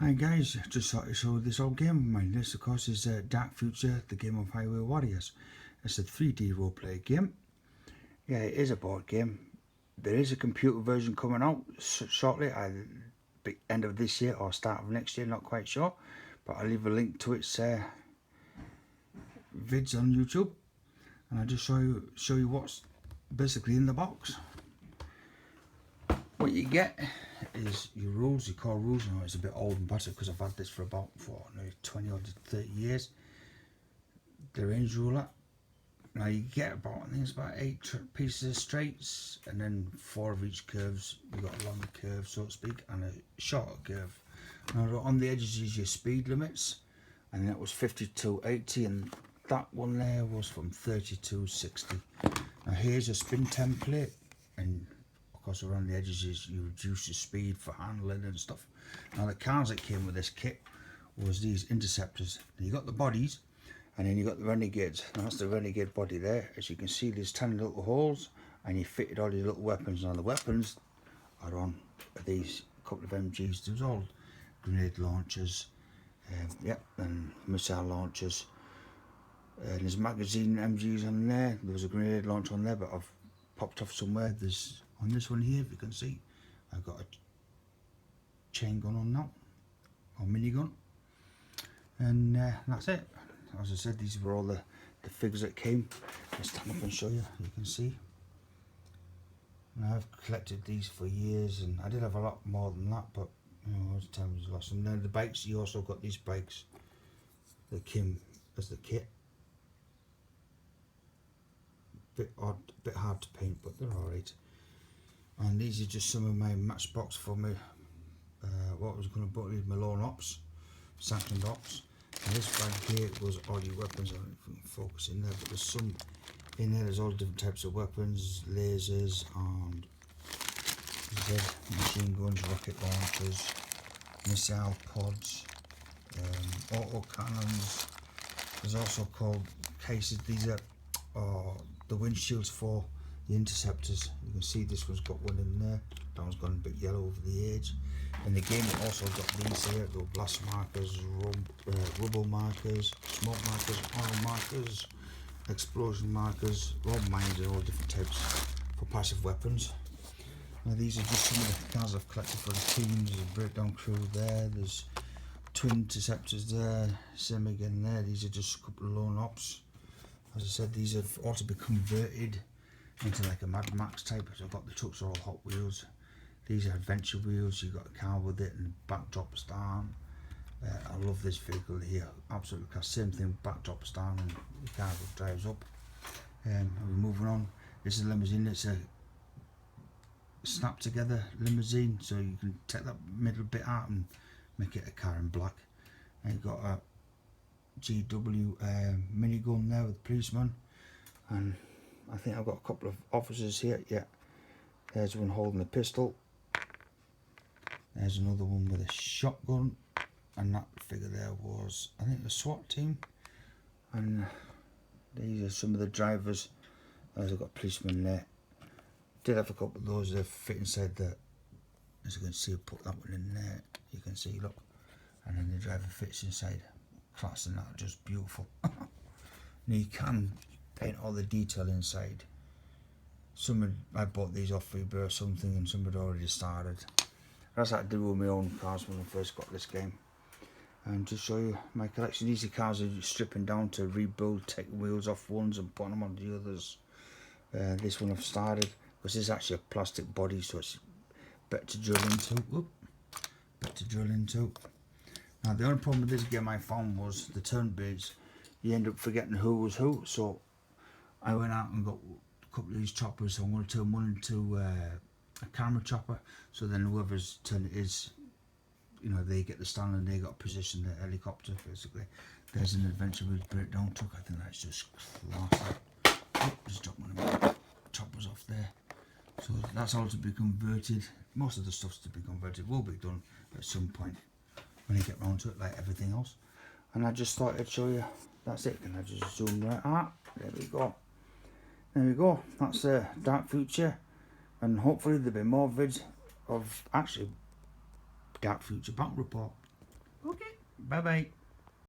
Hi guys, just thought to show this old game of mine. This of course is Dark Future, the game of Highway Warriors. It's a 3D roleplay game. Yeah, it is a board game. There is a computer version coming out shortly, either end of this year or start of next year, not quite sure. But I'll leave a link to its vids on YouTube. And I'll just show you what's basically in the box. What you get is your rules, your core rules. You know, it's a bit old and battered because I've had this for about 20 or 30 years. The range ruler. Now you get about, I think it's about 8 pieces of straights, and then 4 of each curves. You've got a longer curve, so to speak, and a shorter curve. Now on the edges is your speed limits, and that was 50-80, and that one there was from 30-60. Now here's a spin template, and of course around the edges is you reduce your speed for handling and stuff. Now the cars that came with this kit was these interceptors. Now you got the bodies, and then you got the renegades. Now that's the renegade body there. As you can see, there's 10 little holes, and you fitted all your little weapons. Now the weapons are on these couple of MGs. There's all grenade launchers, and missile launchers. There's magazine MGs on there. There was a grenade launcher on there, but I've popped off somewhere. There's on this one here, if you can see, I've got a chain gun on now, or minigun, and that's it. As I said, these were all the figures that came. I'll stand up and show you. You can see. Now I've collected these for years, and I did have a lot more than that, but you know, as time was lost. And then the bikes, you also got these bikes that came as the kit. Bit odd, bit hard to paint, but they're alright. And these are just some of my matchbox for me. What I was going to put is my lone ops, sanctioned ops. And this bag here was all your weapons. I don't know if we can focus in there, but there's some in there. There's all different types of weapons, lasers, and machine guns, rocket launchers, missile pods, auto cannons. There's also called cases. These are the windshields for the interceptors. You can see this one's got one in there. That one's gone a bit yellow over the edge. In the game, it also got these here: the blast markers, rubble markers, smoke markers, oil markers, explosion markers, all mines and all different types for passive weapons. Now these are just some of the cars I've collected for the teams. There's a breakdown crew there. There's twin interceptors there. Same again there. These are just a couple of lone ops. As I said, these have ought to be converted into like a Mad Max type. So I've got the trucks are all Hot Wheels. These are adventure wheels. You've got a car with it, and the back drops down. I love this vehicle here. Absolutely class. Same thing, back drops down and the car drives up. We're moving on. This is a limousine. It's a snap together limousine, so you can take that middle bit out and make it a car in black. And you've got a GW minigun there with the policeman, and I think I've got a couple of officers here. Yeah, there's one holding a pistol. There's another one with a shotgun, and that figure there was, I think, the SWAT team. And these are some of the drivers. I've got a policeman there. Did have a couple of those that fit inside the, as you can see, I put that one in there. You can see, look, and then the driver fits inside. Class, and that, just beautiful. Now you can paint all the detail inside. I bought these off eBay or something, and some had already started. That's what I did with my own cars when I first got this game. And to show you my collection, these cars are stripping down to rebuild, take wheels off ones and putting them on the others. This one I've started because this is actually a plastic body, so it's better to drill into. Now the only problem with this game I found was the turn-based. You end up forgetting who was who, so I went out and got a couple of these choppers. So I'm going to turn one into a camera chopper, so then whoever's turn it is, you know, they get the stand and they got to position the helicopter basically. There's an adventure with breakdown truck. I think that's just class. Oh, just dropped one of my choppers off there. So that's all to be converted. Most of the stuff's to be converted, will be done at some point when you get round to it, like everything else. And I just thought I'd show you. That's it. Can I just zoom right out? There we go. There we go. That's Dark Future, and hopefully there'll be more vids of actually Dark Future Bank Report. Bye bye.